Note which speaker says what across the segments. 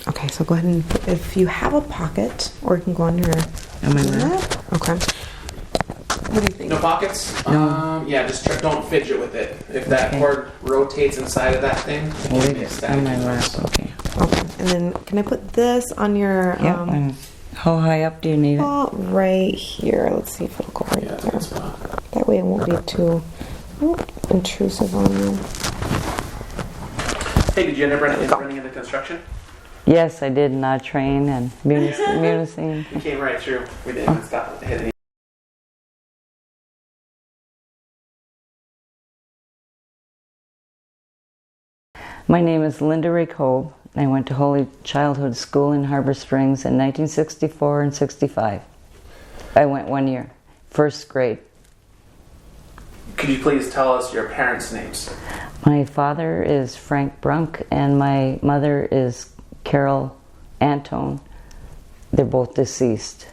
Speaker 1: Okay, so go ahead and, if you have a pocket, or you can go on your lap. Okay. What do you think?
Speaker 2: No pockets?
Speaker 3: No.
Speaker 2: Yeah, just don't fidget with it. If that cord rotates inside of that thing, it
Speaker 3: Leave
Speaker 2: can be a
Speaker 3: it
Speaker 2: static.
Speaker 3: on my lap. Okay.
Speaker 1: Okay, and then can I put this on your...
Speaker 3: Yep. And how high up do you need it?
Speaker 1: Right here. Let's see if it'll go right
Speaker 2: Yeah,
Speaker 1: there.
Speaker 2: that's spot.
Speaker 1: That way it won't be too intrusive on you.
Speaker 2: Hey, did you end up running into construction?
Speaker 3: Yes, I did. Not train and Munising.
Speaker 2: You came right through. We didn't even stop hit any.
Speaker 3: My name is Linda Ray Cobe. I went to Holy Childhood School in Harbor Springs in 1964 and 65. I went 1 year, first grade.
Speaker 2: Could you please tell us your parents' names?
Speaker 3: My father is Frank Brunk and my mother is Carol Antone. They're both deceased.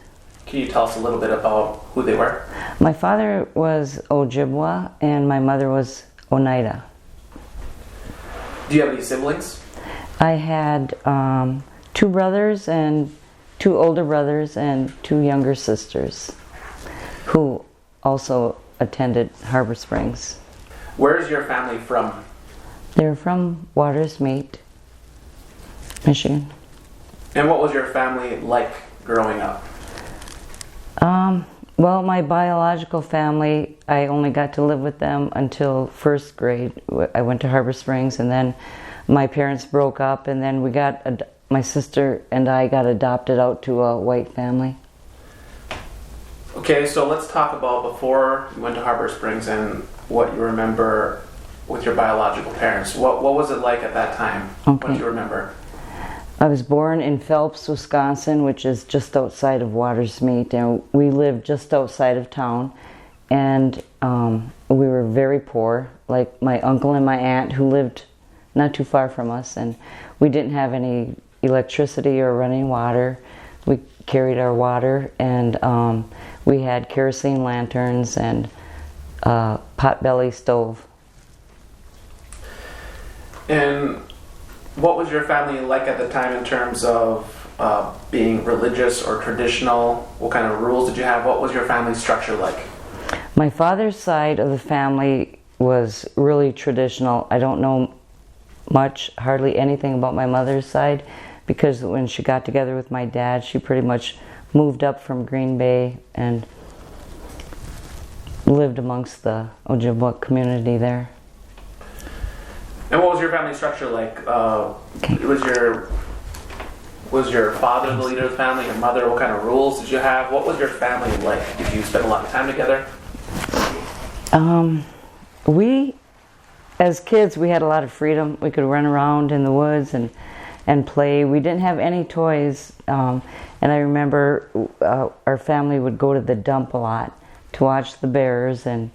Speaker 2: Can you tell us a little bit about who they were?
Speaker 3: My father was Ojibwa and my mother was Oneida.
Speaker 2: Do you have any siblings?
Speaker 3: I had 2 brothers and 2 older brothers and 2 younger sisters who also attended Harbor Springs.
Speaker 2: Where's your family from?
Speaker 3: They're from Waters Meet, Michigan.
Speaker 2: And what was your family like growing up?
Speaker 3: Well, my biological family, I only got to live with them until first grade. I went to Harbor Springs and then my parents broke up and then my sister and I got adopted out to a white family.
Speaker 2: Okay, so let's talk about before you went to Harbor Springs and what you remember with your biological parents. What was it like at that time?
Speaker 3: Okay.
Speaker 2: What do you remember?
Speaker 3: I was born in Phelps, Wisconsin, which is just outside of Waters Meet, and we lived just outside of town, and we were very poor, like my uncle and my aunt who lived not too far from us, and we didn't have any electricity or running water. We carried our water, and we had kerosene lanterns and potbelly stove.
Speaker 2: And what was your family like at the time in terms of being religious or traditional? What kind of rules did you have? What was your family structure like?
Speaker 3: My father's side of the family was really traditional. I don't know much, hardly anything about my mother's side, because when she got together with my dad, she pretty much moved up from Green Bay and lived amongst the Ojibwa community there.
Speaker 2: And what was your family structure like? Was your father the leader of the family? Your mother? What kind of rules did you have? What was your family like? Did you spend a lot of time together?
Speaker 3: We, as kids, we had a lot of freedom. We could run around in the woods and play. We didn't have any toys. And I remember our family would go to the dump a lot to watch the bears and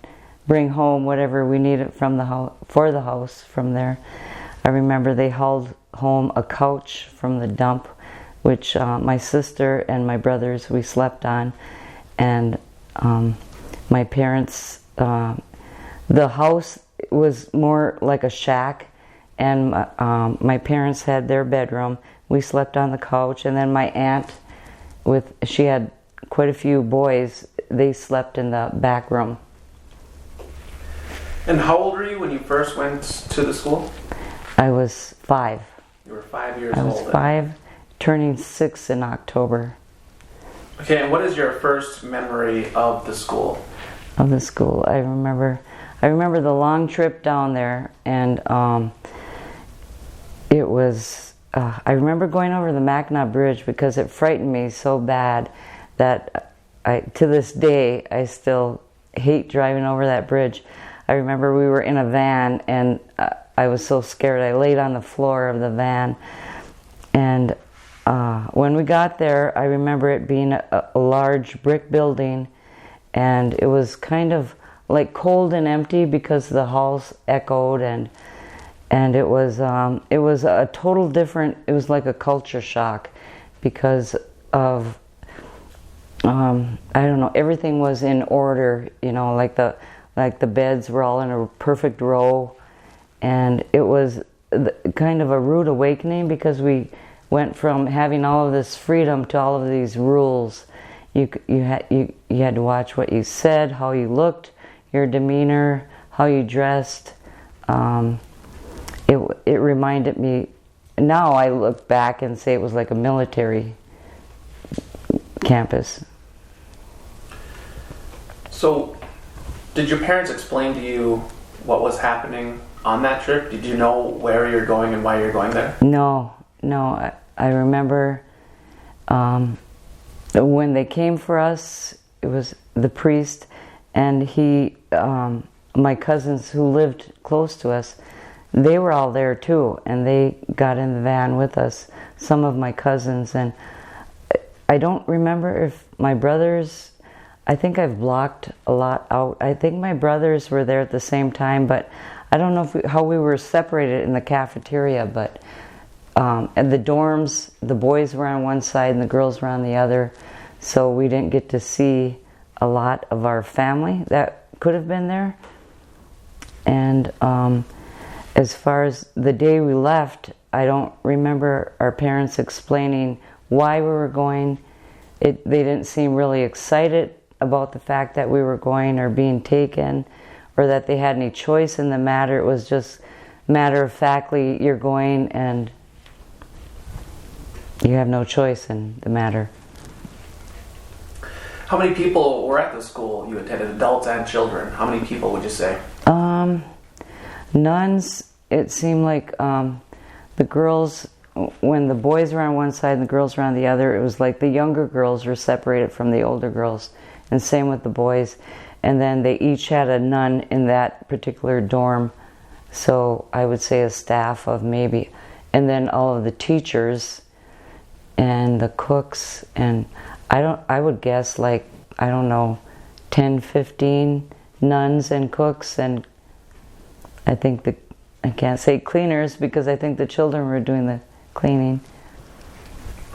Speaker 3: bring home whatever we needed from the house, for the house from there. I remember they hauled home a couch from the dump, which my sister and my brothers, we slept on. And my parents, the house was more like a shack, and my parents had their bedroom. We slept on the couch, and then my aunt, she had quite a few boys, they slept in the back room.
Speaker 2: And how old were you when you first went to the school?
Speaker 3: I was 5.
Speaker 2: You were 5 years old.
Speaker 3: I was 5, turning 6 in October.
Speaker 2: Okay, and what is your first memory of the school?
Speaker 3: Of the school, I remember the long trip down there, and it was. I remember going over the Mackinac Bridge because it frightened me so bad that to this day I still hate driving over that bridge. I remember we were in a van and I was so scared I laid on the floor of the van, and when we got there I remember it being a large brick building, and it was kind of like cold and empty because the halls echoed, and it was a total different, it was like a culture shock because of I don't know, everything was in order, you know, like the beds were all in a perfect row, and it was kind of a rude awakening because we went from having all of this freedom to all of these rules. You had to watch what you said, how you looked, your demeanor, how you dressed. It reminded me. Now I look back and say it was like a military campus.
Speaker 2: So, did your parents explain to you what was happening on that trip? Did you know where you're going and why you're going there?
Speaker 3: No. I remember when they came for us, it was the priest and my cousins who lived close to us, they were all there too, and they got in the van with us, some of my cousins, and I don't remember if my brothers, I think I've blocked a lot out. I think my brothers were there at the same time, but I don't know how we were separated in the cafeteria, but at the dorms, the boys were on one side and the girls were on the other, so we didn't get to see a lot of our family that could have been there. And as far as the day we left, I don't remember our parents explaining why we were going. They didn't seem really excited about the fact that we were going or being taken, or that they had any choice in the matter. It was just matter-of-factly, you're going and you have no choice in the matter.
Speaker 2: How many people were at the school you attended, adults and children? How many people would you say?
Speaker 3: Nuns, it seemed like the girls, when the boys were on one side and the girls were on the other, it was like the younger girls were separated from the older girls, and same with the boys. And then they each had a nun in that particular dorm, so I would say a staff of maybe, and then all of the teachers and the cooks, and I would guess like, I don't know, 10, 15 nuns and cooks, and I think I can't say cleaners because I think the children were doing the cleaning.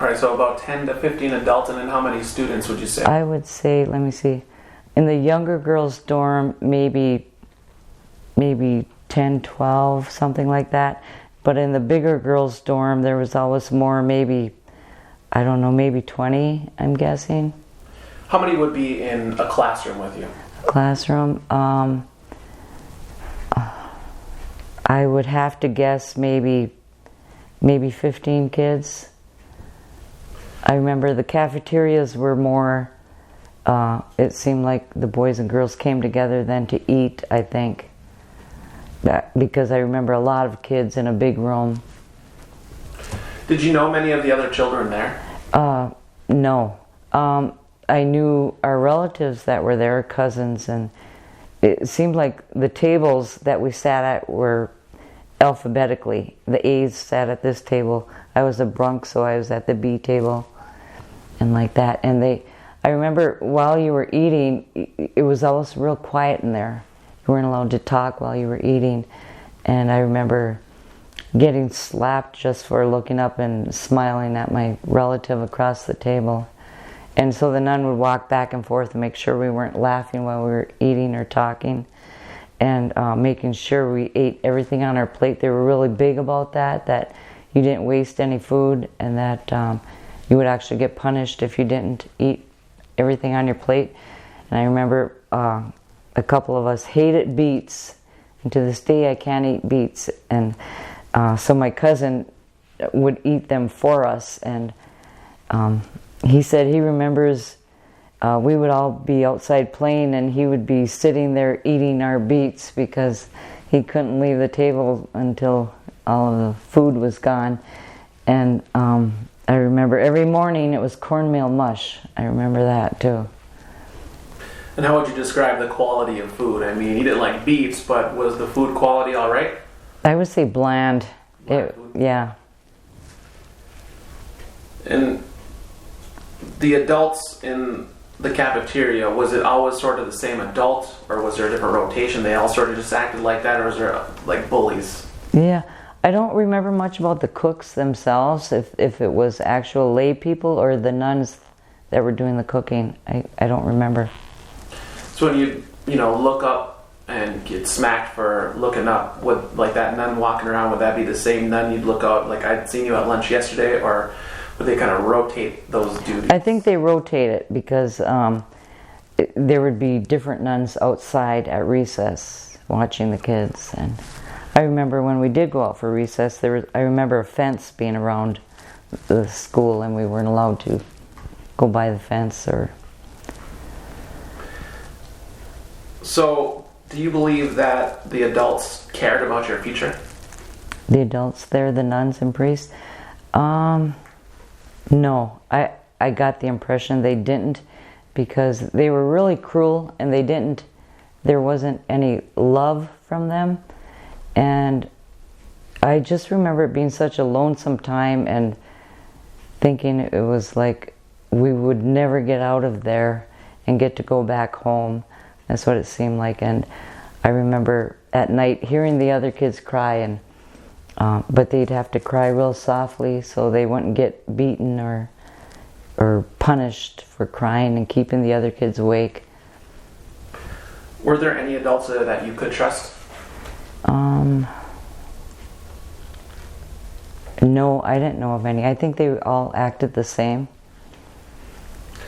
Speaker 2: All right, so about 10 to 15 adults, and then how many students would you say?
Speaker 3: I would say, let me see, in the younger girls' dorm, maybe 10, 12, something like that. But in the bigger girls' dorm, there was always more, maybe, I don't know, maybe 20, I'm guessing.
Speaker 2: How many would be in a classroom with you?
Speaker 3: Classroom, I would have to guess maybe 15 kids. I remember the cafeterias were more, it seemed like the boys and girls came together then to eat, I think. Because I remember a lot of kids in a big room.
Speaker 2: Did you know many of the other children there?
Speaker 3: No. I knew our relatives that were there, cousins, and it seemed like the tables that we sat at were alphabetically. The A's sat at this table. I was a Brunk, so I was at the B table, and like that. And I remember while you were eating, it was always real quiet in there. You weren't allowed to talk while you were eating. And I remember getting slapped just for looking up and smiling at my relative across the table. And so the nun would walk back and forth and make sure we weren't laughing while we were eating or talking, and making sure we ate everything on our plate. They were really big about that you didn't waste any food, and that you would actually get punished if you didn't eat everything on your plate. And I remember a couple of us hated beets, and to this day I can't eat beets. And so my cousin would eat them for us, and he said he remembers we would all be outside playing and he would be sitting there eating our beets because he couldn't leave the table until all of the food was gone. And I remember every morning it was cornmeal mush. I remember that too.
Speaker 2: And how would you describe the quality of food? I mean, you didn't like beets, but was the food quality all right?
Speaker 3: I would say bland. Yeah.
Speaker 2: And the adults in the cafeteria, was it always sort of the same adult, or was there a different rotation? They all sort of just acted like that, or was there like bullies?
Speaker 3: Yeah, I don't remember much about the cooks themselves, if it was actual lay people or the nuns that were doing the cooking. I don't remember.
Speaker 2: So when you look up and get smacked for looking up, would like that nun walking around, would that be the same nun you'd look out, like I'd seen you at lunch yesterday, or would they kind of rotate those duties?
Speaker 3: I think they rotate it because there would be different nuns outside at recess watching the kids. And I remember when we did go out for recess, I remember a fence being around the school and we weren't allowed to go by the fence.
Speaker 2: So, do you believe that the adults cared about your future?
Speaker 3: The adults there, the nuns and priests? No, I got the impression they didn't, because they were really cruel and there wasn't any love from them. And I just remember it being such a lonesome time and thinking it was like we would never get out of there and get to go back home. That's what it seemed like. And I remember at night hearing the other kids cry, and but they'd have to cry real softly so they wouldn't get beaten or punished for crying and keeping the other kids awake.
Speaker 2: Were there any adults there that you could trust?
Speaker 3: No, I didn't know of any. I think they all acted the same.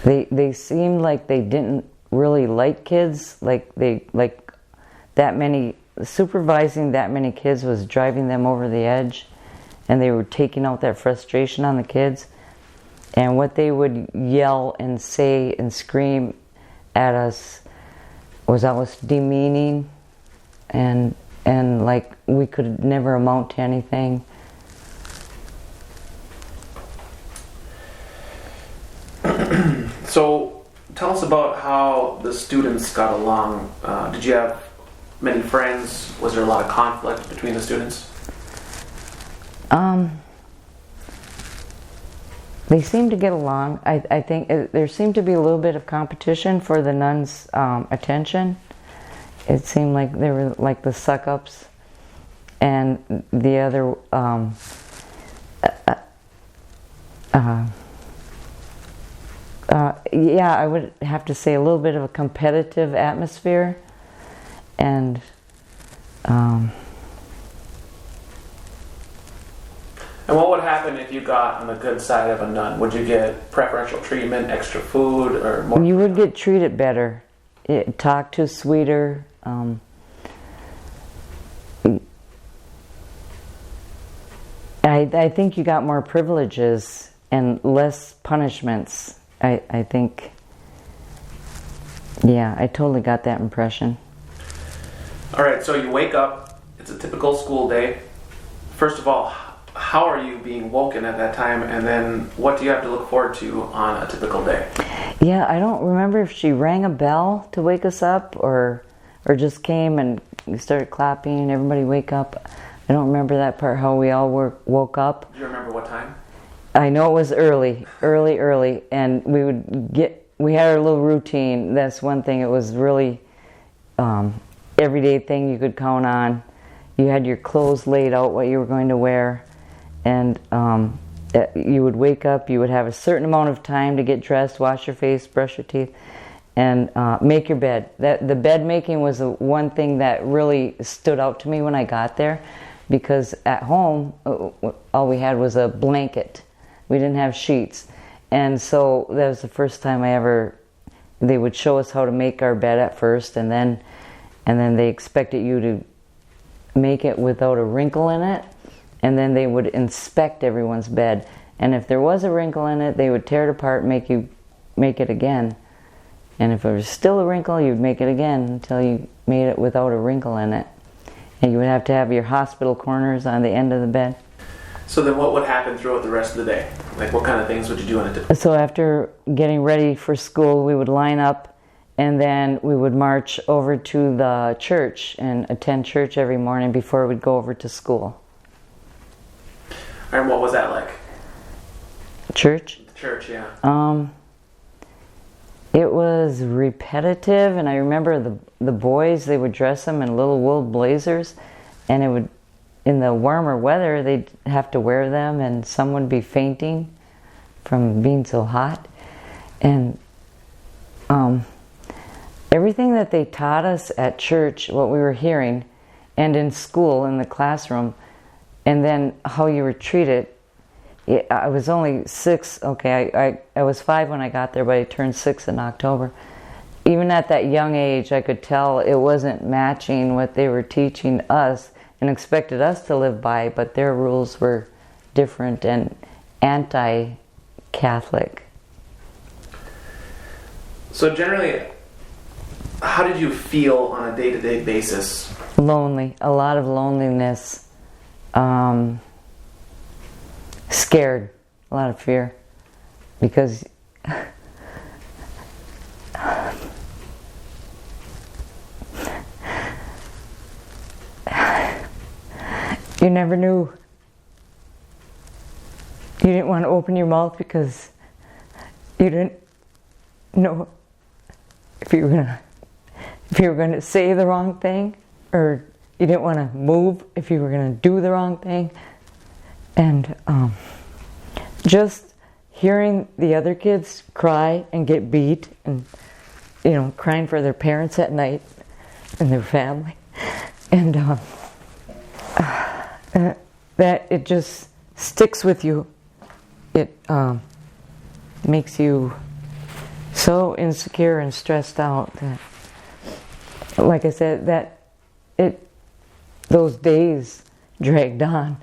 Speaker 3: They seemed like they didn't really like kids, like that many, supervising that many kids was driving them over the edge, and they were taking out that frustration on the kids. And what they would yell and say and scream at us was almost demeaning, and like we could never amount to anything.
Speaker 2: So, tell us about how the students got along. Did you have many friends? Was there a lot of conflict between the students?
Speaker 3: They seemed to get along. I think there seemed to be a little bit of competition for the nuns' attention. It seemed like they were like the suck-ups, and the other yeah, I would have to say a little bit of a competitive atmosphere. And
Speaker 2: what would happen if you got on the good side of a nun? Would you get preferential treatment, extra food, or more?
Speaker 3: You would get treated better, talked to sweeter. I think you got more privileges and less punishments. I think, yeah, I totally got that impression.
Speaker 2: All right, so you wake up, it's a typical school day. First of all, how are you being woken at that time, and then what do you have to look forward to on a typical day?
Speaker 3: Yeah, I don't remember if she rang a bell to wake us up or just came and started clapping and everybody wake up. I don't remember that part, how we all woke up.
Speaker 2: Do you remember what time?
Speaker 3: I know it was early, and we had our little routine. That's one thing. It was really everyday thing you could count on. You had your clothes laid out, what you were going to wear, and you would wake up, you would have a certain amount of time to get dressed, wash your face, brush your teeth, and make your bed. The bed making was the one thing that really stood out to me when I got there, because at home, all we had was a blanket. We didn't have sheets. And so that was the first time they would show us how to make our bed at first, and then they expected you to make it without a wrinkle in it, and then they would inspect everyone's bed. And if there was a wrinkle in it, they would tear it apart and make it again. And if there was still a wrinkle, you'd make it again until you made it without a wrinkle in it. And you would have to have your hospital corners on the end of the bed.
Speaker 2: So then what would happen throughout the rest of the day? Like what kind of things would you do on a typical day?
Speaker 3: So after getting ready for school, we would line up, and then we would march over to the church and attend church every morning before we'd go over to school.
Speaker 2: And what was that like?
Speaker 3: Church?
Speaker 2: Church, yeah.
Speaker 3: It was repetitive, and I remember the boys, they would dress them in little wool blazers, and it would, in the warmer weather, they'd have to wear them, and some would be fainting from being so hot. And everything that they taught us at church, what we were hearing, and in school, in the classroom, and then how you were treated. I was only 6, okay, I was 5 when I got there, but I turned 6 in October. Even at that young age, I could tell it wasn't matching what they were teaching us and expected us to live by, but their rules were different and anti-Catholic.
Speaker 2: So generally, how did you feel on a day-to-day basis?
Speaker 3: Lonely, a lot of loneliness, scared, a lot of fear, because you never knew. You didn't want to open your mouth because you didn't know if you were gonna say the wrong thing, or you didn't want to move if you were gonna do the wrong thing. And just hearing the other kids cry and get beat, and crying for their parents at night and their family, and that it just sticks with you. It makes you so insecure and stressed out that, like I said, those days dragged on,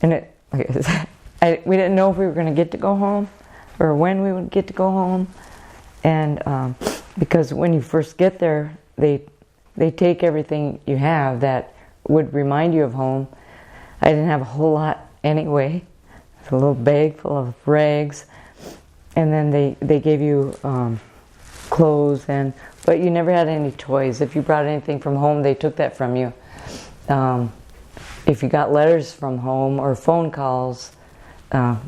Speaker 3: and like I said, we didn't know if we were going to get to go home or when we would get to go home, and because when you first get there, they take everything you have that would remind you of home. I didn't have a whole lot anyway. It's a little bag full of rags, and then they gave you clothes, but you never had any toys. If you brought anything from home, they took that from you. If you got letters from home or phone calls,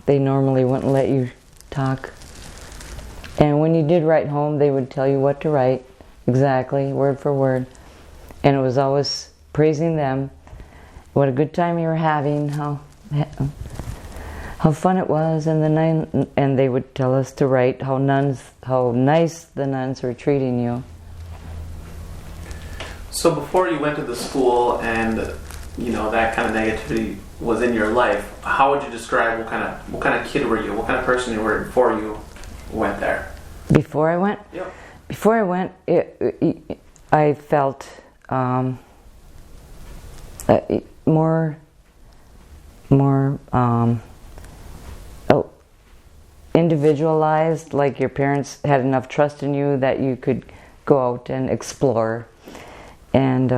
Speaker 3: they normally wouldn't let you talk. And when you did write home, they would tell you what to write, exactly, word for word. And it was always praising them, what a good time you were having, how fun it was, and they would tell us to write how nice the nuns were treating you.
Speaker 2: So before you went to the school and that kind of negativity was in your life, how would you describe what kind of kid were you? What kind of person you were before you went there?
Speaker 3: Before I went?
Speaker 2: Yeah.
Speaker 3: Before I went, I felt more individualized, like your parents had enough trust in you that you could go out and explore. And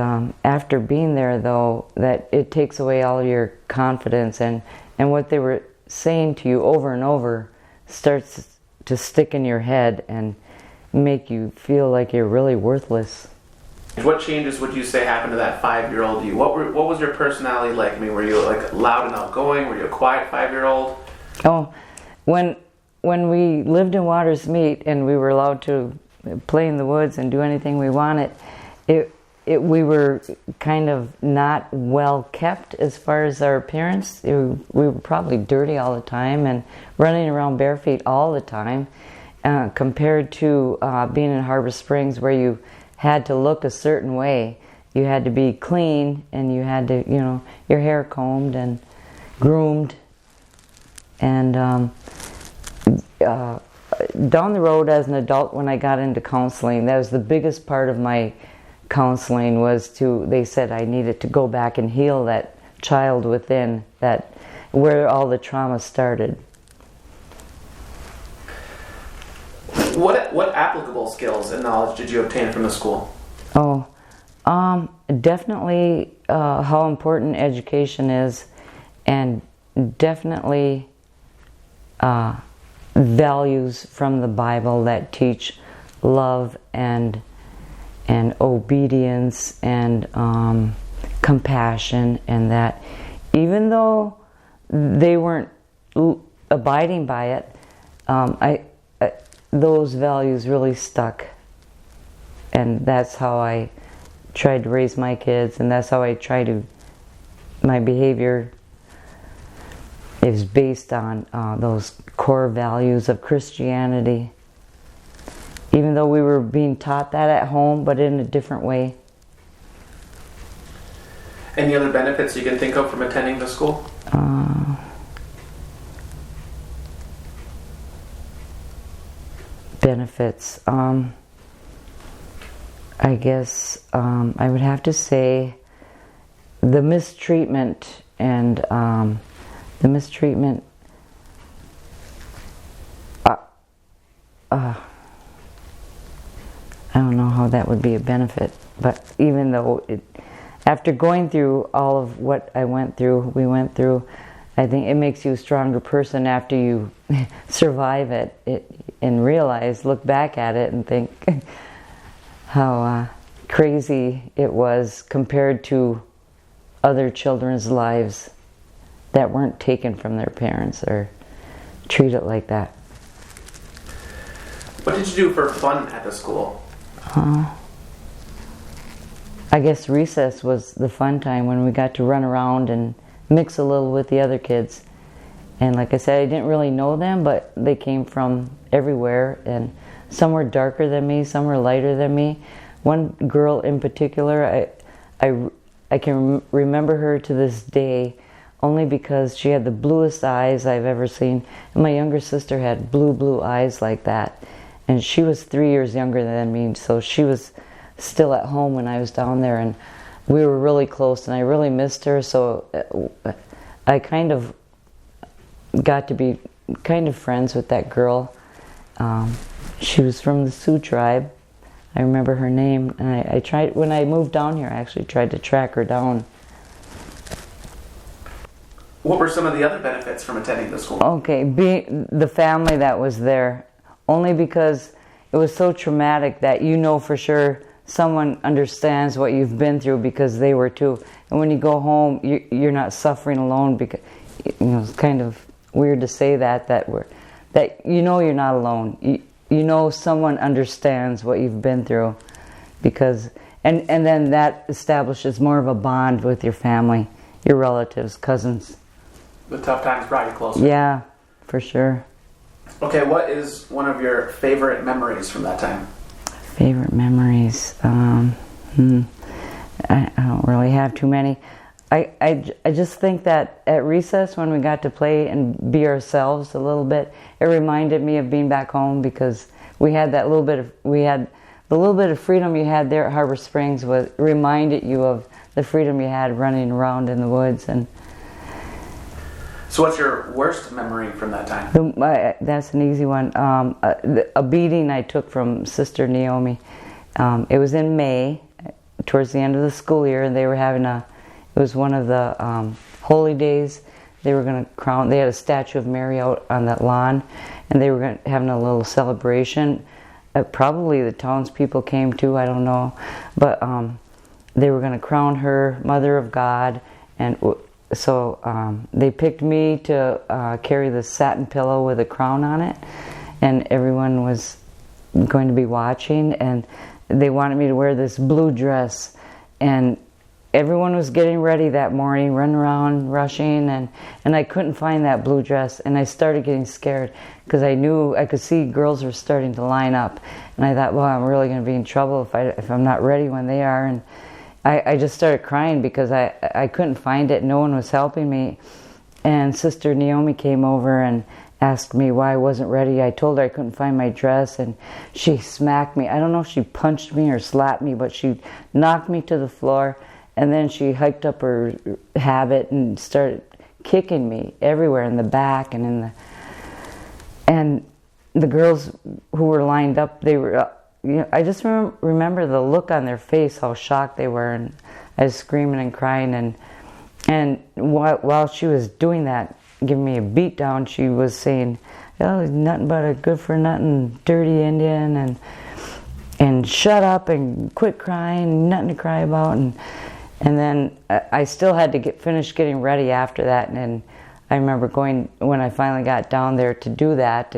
Speaker 3: after being there, though, that it takes away all your confidence, and what they were saying to you over and over starts to stick in your head and make you feel like you're really worthless.
Speaker 2: What changes would you say happened to that 5-year-old you? What was your personality like? I mean, were you like loud and outgoing? Were you a quiet 5-year-old?
Speaker 3: Oh, when we lived in Waters Meet and we were allowed to play in the woods and do anything we wanted, we were kind of not well kept as far as our appearance. We were probably dirty all the time and running around bare feet all the time, compared to being in Harbor Springs, where you had to look a certain way. You had to be clean, and you had to, your hair combed and groomed. And down the road as an adult, when I got into counseling, that was the biggest part of my counseling, they said I needed to go back and heal that child within, that where all the trauma started.
Speaker 2: What applicable skills and knowledge did you obtain from the school?
Speaker 3: Oh, definitely how important education is, and definitely values from the Bible that teach love and obedience and compassion, and that even though they weren't abiding by it, those values really stuck. And that's how I tried to raise my kids, and that's how my behavior is based on those core values of Christianity. even though we were being taught that at home, but in a different way.
Speaker 2: Any other benefits you can think of from attending the school?
Speaker 3: Benefits. I guess I would have to say the mistreatment and the mistreatment. I don't know how that would be a benefit, but even though after going through all of what we went through, I think it makes you a stronger person after you survive it and look back at it and think how crazy it was compared to other children's lives that weren't taken from their parents or treated like that.
Speaker 2: What did you do for fun at the school?
Speaker 3: I guess recess was the fun time when we got to run around and mix a little with the other kids. And like I said, I didn't really know them, but they came from everywhere, and some were darker than me, some were lighter than me. One girl in particular, I can remember her to this day only because she had the bluest eyes I've ever seen. And my younger sister had blue eyes like that. And she was 3 years younger than me, so she was still at home when I was down there, and we were really close, and I really missed her, so I kind of got to be kind of friends with that girl. She was from the Sioux tribe. I remember her name, and I tried, when I moved down here, I actually tried to track her down.
Speaker 2: What were some of the other benefits from attending the school?
Speaker 3: Okay, the family that was there, only because it was so traumatic that you know for sure someone understands what you've been through because they were too. And when you go home, you're not suffering alone, because it's kind of weird to say that you know you're not alone. You know someone understands what you've been through, because and then that establishes more of a bond with your family, your relatives, cousins.
Speaker 2: The tough times brought you closer.
Speaker 3: Yeah, for sure.
Speaker 2: Okay, what is one of your favorite memories from that time?
Speaker 3: Favorite memories? I don't really have too many. I just think that at recess, when we got to play and be ourselves a little bit, it reminded me of being back home, because we had the little bit of freedom you had there at Harbor Springs reminded you of the freedom you had running around in the woods. And
Speaker 2: so what's your worst memory from that time?
Speaker 3: That's an easy one. A beating I took from Sister Naomi. It was in May, towards the end of the school year, and they were having it was one of the holy days. They were going to crown, they had a statue of Mary out on that lawn, and they were having a little celebration. Probably the townspeople came too, I don't know. But they were going to crown her Mother of God, and so they picked me to carry the satin pillow with a crown on it, and everyone was going to be watching, and they wanted me to wear this blue dress, and everyone was getting ready that morning, running around, rushing, and I couldn't find that blue dress, and I started getting scared because I knew I could see girls were starting to line up, and I thought, well, I'm really going to be in trouble if I'm not ready when they are. And I just started crying because I couldn't find it. No one was helping me. And Sister Naomi came over and asked me why I wasn't ready. I told her I couldn't find my dress, and she smacked me. I don't know if she punched me or slapped me, but she knocked me to the floor, and then she hiked up her habit and started kicking me everywhere, in the back and and the girls who were lined up, they were... I just remember the look on their face, how shocked they were, and I was screaming and crying, and while she was doing that, giving me a beat down, she was saying, "Oh, he's nothing but a good-for-nothing dirty Indian, and shut up and quit crying, nothing to cry about." And then I still had to finish getting ready after that, and I remember when I finally got down there to do that,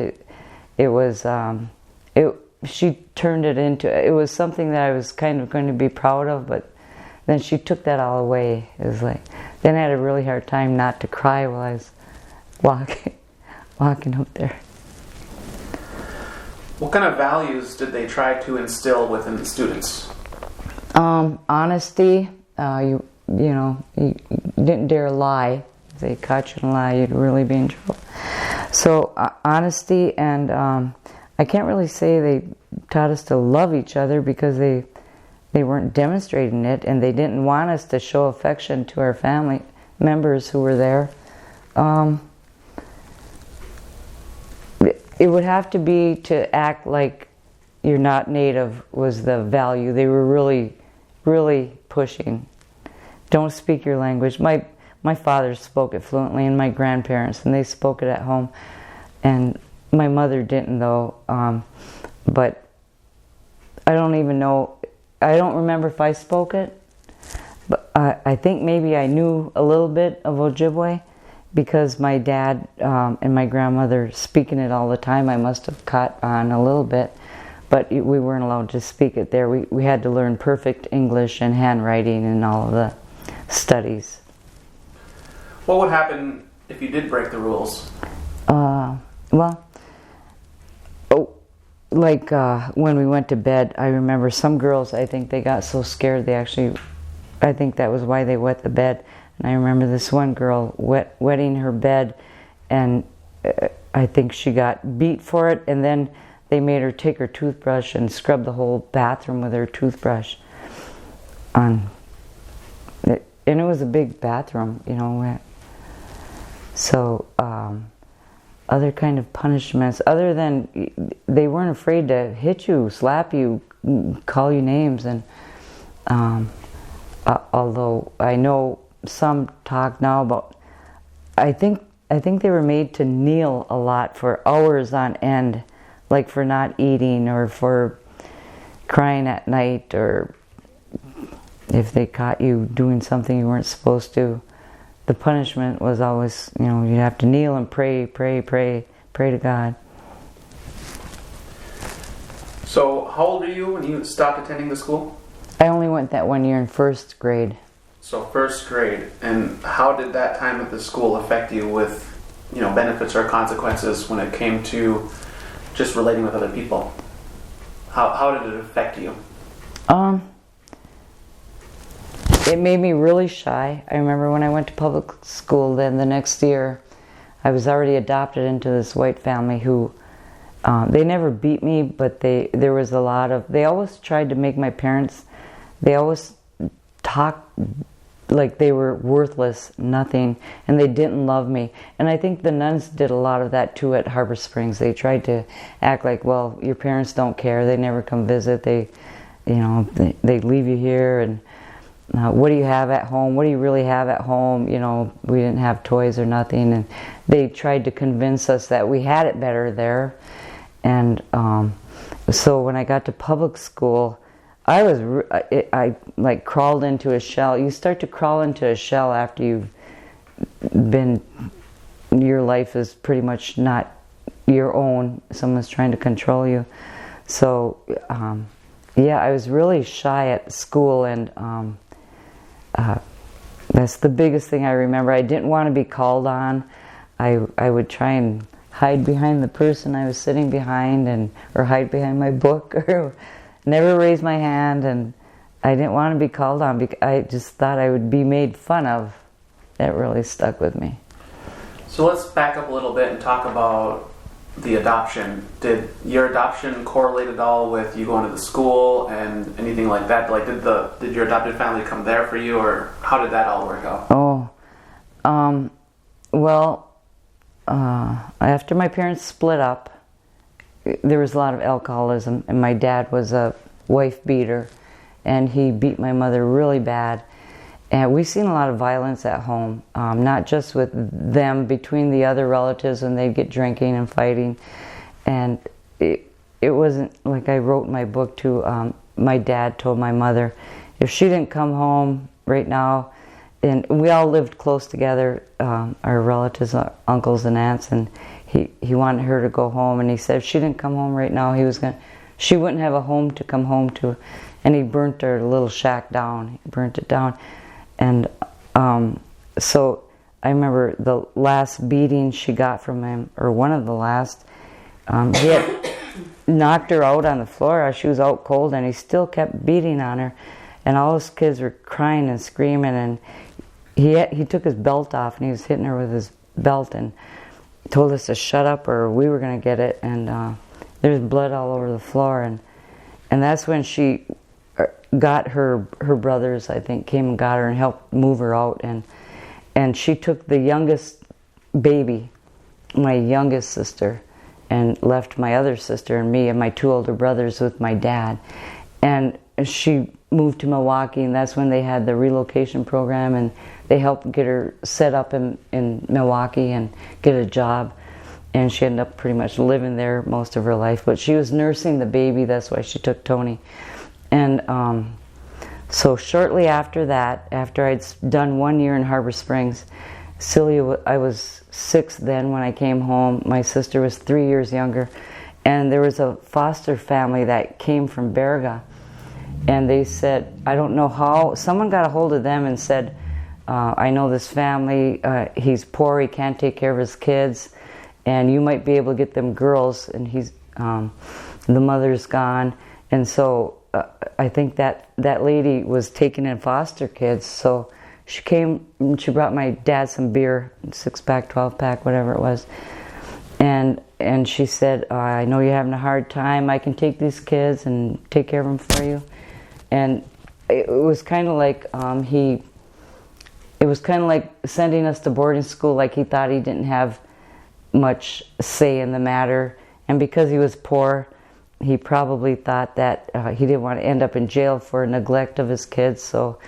Speaker 3: she turned it was something that I was kind of going to be proud of, but then she took that all away. It was like, then I had a really hard time not to cry while I was walking up there.
Speaker 2: What kind of values did they try to instill within the students?
Speaker 3: Honesty. You didn't dare lie. If they caught you in a lie, you'd really be in trouble. So honesty, and I can't really say they taught us to love each other, because they weren't demonstrating it, and they didn't want us to show affection to our family members who were there. It would have to be to act like you're not native was the value. They were really, really pushing. Don't speak your language. My father spoke it fluently, and my grandparents, and they spoke it at home. And my mother didn't, though. But I don't even know. I don't remember if I spoke it. But I think maybe I knew a little bit of Ojibwe, because my dad and my grandmother speaking it all the time. I must have caught on a little bit. But we weren't allowed to speak it there. We had to learn perfect English and handwriting and all of the studies.
Speaker 2: What would happen if you did break the rules?
Speaker 3: When we went to bed, I remember some girls, I think they got so scared I think that was why they wet the bed. And I remember this one girl wetting her bed, and I think she got beat for it, and then they made her take her toothbrush and scrub the whole bathroom with her toothbrush. And it was a big bathroom, So, other kind of punishments, other than they weren't afraid to hit you, slap you, call you names. And although I know some talk now about, I think they were made to kneel a lot for hours on end, like for not eating or for crying at night, or if they caught you doing something you weren't supposed to. The punishment was always, you'd have to kneel and pray to God.
Speaker 2: So how old were you when you stopped attending the school?
Speaker 3: I only went that 1 year in first grade.
Speaker 2: So first grade. And how did that time at the school affect you with, benefits or consequences when it came to just relating with other people? How did it affect you?
Speaker 3: It made me really shy. I remember when I went to public school, then the next year, I was already adopted into this white family who, they never beat me, but there was a lot of, they always tried to make my parents, they always talked like they were worthless, nothing, and they didn't love me. And I think the nuns did a lot of that too at Harbor Springs. They tried to act like, well, your parents don't care, they never come visit, they leave you here, and what do you have at home? What do you really have at home? We didn't have toys or nothing, and they tried to convince us that we had it better there. And so when I got to public school, I crawled into a shell. You start to crawl into a shell after your life is pretty much not your own. Someone's trying to control you. So I was really shy at school, and that's the biggest thing I remember. I didn't want to be called on. I would try and hide behind the person I was sitting behind, or hide behind my book, or never raise my hand, and I didn't want to be called on because I just thought I would be made fun of. That really stuck with me.
Speaker 2: So let's back up a little bit and talk about the adoption. Did your adoption correlate at all with you going to the school and anything like that? Like, did your adopted family come there for you, or how did that all work out?
Speaker 3: After my parents split up, there was a lot of alcoholism, and my dad was a wife beater, and he beat my mother really bad. And we've seen a lot of violence at home, not just with them, between the other relatives when they'd get drinking and fighting. And it wasn't, like I wrote in my book too, my dad told my mother, if she didn't come home right now, and we all lived close together, our relatives, uncles and aunts, and he wanted her to go home, and he said if she didn't come home right now, she wouldn't have a home to come home to. And he burnt her little shack down. He burnt it down. And so I remember the last beating she got from him, or one of the last, knocked her out on the floor. She was out cold, and he still kept beating on her. And all those kids were crying and screaming, and he took his belt off, and he was hitting her with his belt and told us to shut up or we were going to get it. And there's blood all over the floor. And that's when she got her brothers, I think, came and got her and helped move her out. And she took the youngest baby, my youngest sister, and left my other sister and me and my 2 older brothers with my dad. And she moved to Milwaukee, and that's when they had the relocation program, and they helped get her set up in Milwaukee and get a job. And she ended up pretty much living there most of her life. But she was nursing the baby, that's why she took Tony. And so shortly after that, after I'd done 1 year in Harbor Springs, Celia, I was 6 then when I came home. My sister was 3 years younger. And there was a foster family that came from Berga. And they said, I don't know how, someone got a hold of them and said, I know this family, he's poor, he can't take care of his kids, and you might be able to get them girls, and the mother's gone. And so I think that lady was taking in foster kids, so she came and she brought my dad some beer, 6-pack, 12-pack, whatever it was. And she said, I know you're having a hard time, I can take these kids and take care of them for you. And it was kind of like it was kind of like sending us to boarding school, like he thought he didn't have much say in the matter. And because he was poor, he probably thought that he didn't want to end up in jail for neglect of his kids. So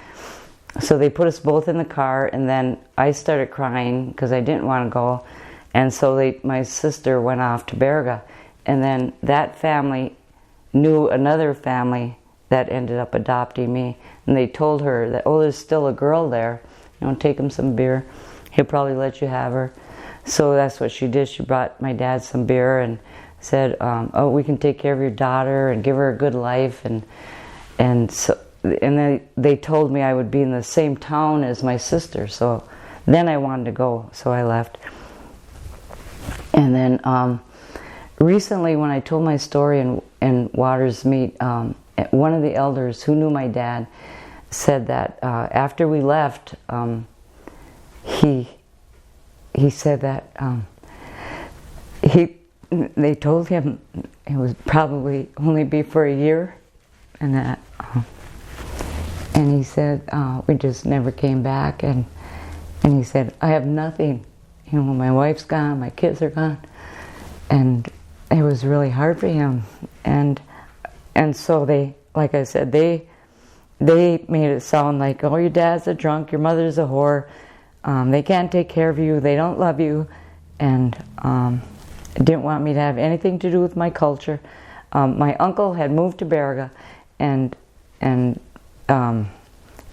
Speaker 3: they put us both in the car, and then I started crying because I didn't want to go. And so my sister went off to Berga. And then that family knew another family that ended up adopting me. And they told her that, oh, there's still a girl there. Take him some beer. He'll probably let you have her. So that's what she did. She brought my dad some beer and said, oh, we can take care of your daughter and give her a good life. And then they told me I would be in the same town as my sister. So then I wanted to go, so I left. And then recently when I told my story in Waters Meet, one of the elders who knew my dad said that after we left, he said that they told him it would probably only be for a year, and that and he said we just never came back, and he said, I have nothing, my wife's gone, my kids are gone, and it was really hard for him. And so they, like I said, they made it sound like, oh, your dad's a drunk, your mother's a whore, they can't take care of you, they don't love you, and didn't want me to have anything to do with my culture. My uncle had moved to Berga, and that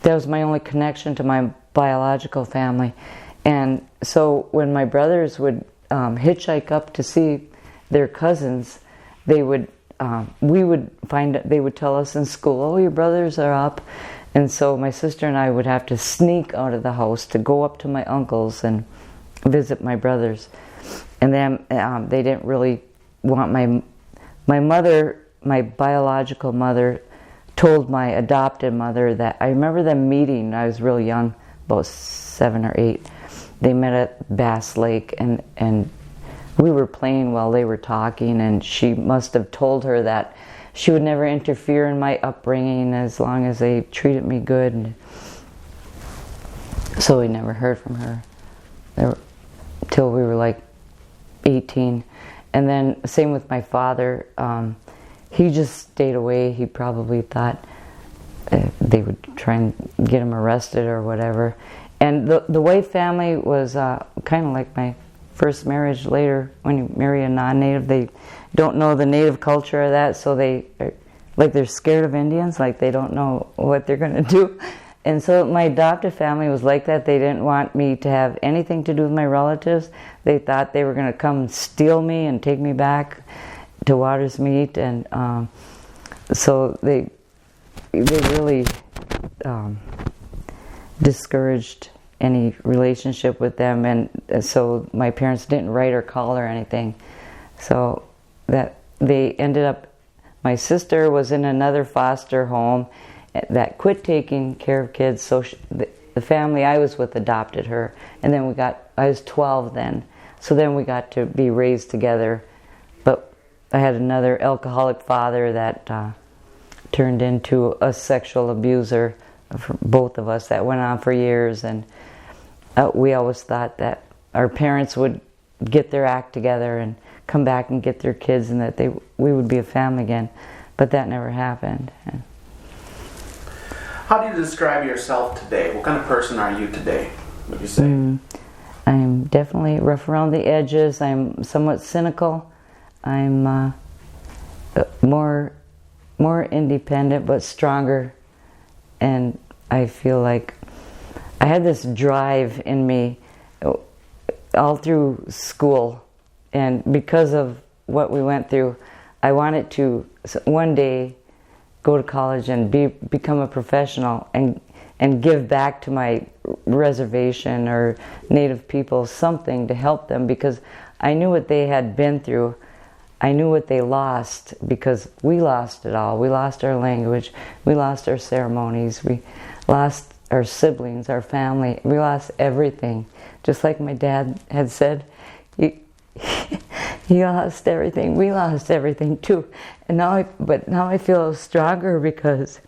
Speaker 3: was my only connection to my biological family. And so when my brothers would hitchhike up to see their cousins, they would tell us in school, oh, your brothers are up. And so my sister and I would have to sneak out of the house to go up to my uncle's and visit my brothers. And then they didn't really want my mother, my biological mother, told my adopted mother that, I remember them meeting, I was real young, about 7 or 8. They met at Bass Lake, and we were playing while they were talking, and she must have told her that she would never interfere in my upbringing as long as they treated me good. And so we never heard from her till we were like 18. And then same with my father. He just stayed away. He probably thought they would try and get him arrested or whatever. And the White family was kind of like my first marriage. Later, when you marry a non-native, they don't know the native culture of that, so they're scared of Indians, like they don't know what they're going to do. And so my adopted family was like that. They didn't want me to have anything to do with my relatives. They thought they were going to come steal me and take me back to Waters Meet, and so they really discouraged any relationship with them, and so my parents didn't write or call or anything. So that they ended up, my sister was in another foster home that quit taking care of kids, so the family I was with adopted her, and then I was 12 then, so then we got to be raised together. But I had another alcoholic father that turned into a sexual abuser for both of us, that went on for years, and we always thought that our parents would get their act together and come back and get their kids, and that we would be a family again, but that never happened.
Speaker 2: How do you describe yourself today? What kind of person are you today, would you say?
Speaker 3: I'm definitely rough around the edges. I'm somewhat cynical. I'm more independent but stronger, and I feel like I had this drive in me all through school, and because of what we went through, I wanted to one day go to college and become a professional and give back to my reservation or Native people something to help them, because I knew what they had been through. I knew what they lost, because we lost it all. We lost our language, we lost our ceremonies, we lost our siblings, our family, we lost everything. Just like my dad had said, he lost everything. We lost everything too. And now I feel stronger because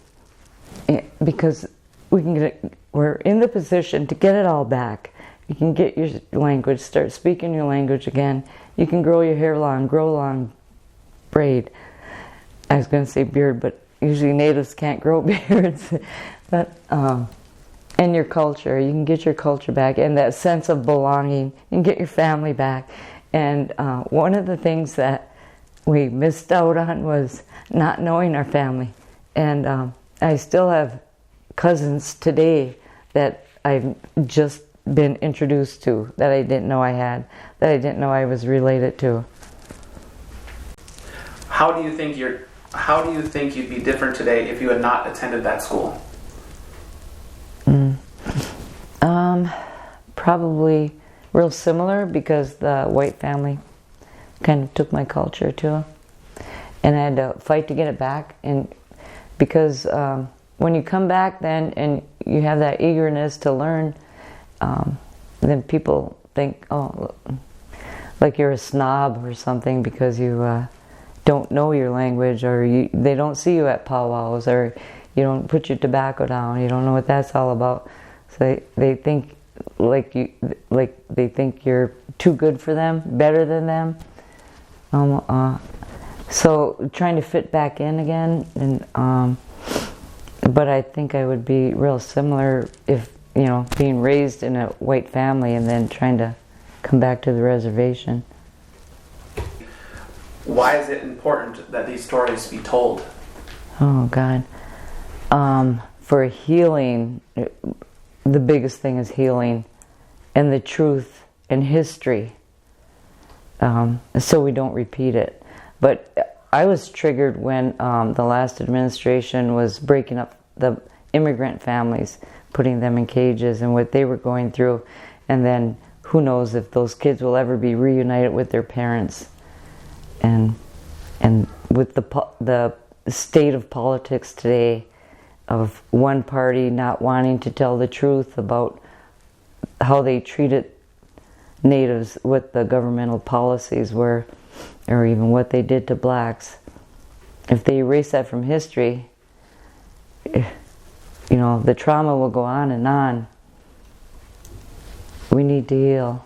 Speaker 3: we're in the position to get it all back. You can get your language, start speaking your language again. You can grow your hair long, grow long braid. I was going to say beard, but usually natives can't grow beards. But and your culture, you can get your culture back, and that sense of belonging. You can get your family back. And one of the things that we missed out on was not knowing our family. And I still have cousins today that I've just been introduced to, that I didn't know I had, that I didn't know I was related to.
Speaker 2: How do you think you'd be different today if you had not attended that school?
Speaker 3: Probably real similar, because the white family kind of took my culture too, and I had to fight to get it back. And because when you come back then and you have that eagerness to learn, then people think, oh, like you're a snob or something because you don't know your language, or they don't see you at powwows, or you don't put your tobacco down, you don't know what that's all about. So they think they think you're too good for them, better than them. So trying to fit back in again, and but I think I would be real similar if, being raised in a white family and then trying to come back to the reservation.
Speaker 2: Why is it important that these stories be told?
Speaker 3: Oh God, for healing. The biggest thing is healing and the truth and history, so we don't repeat it. But I was triggered when the last administration was breaking up the immigrant families, putting them in cages, and what they were going through. And then who knows if those kids will ever be reunited with their parents. And with the state of politics today, of one party not wanting to tell the truth about how they treated natives, what the governmental policies were, or even what they did to blacks. If they erase that from history, the trauma will go on and on. We need to heal.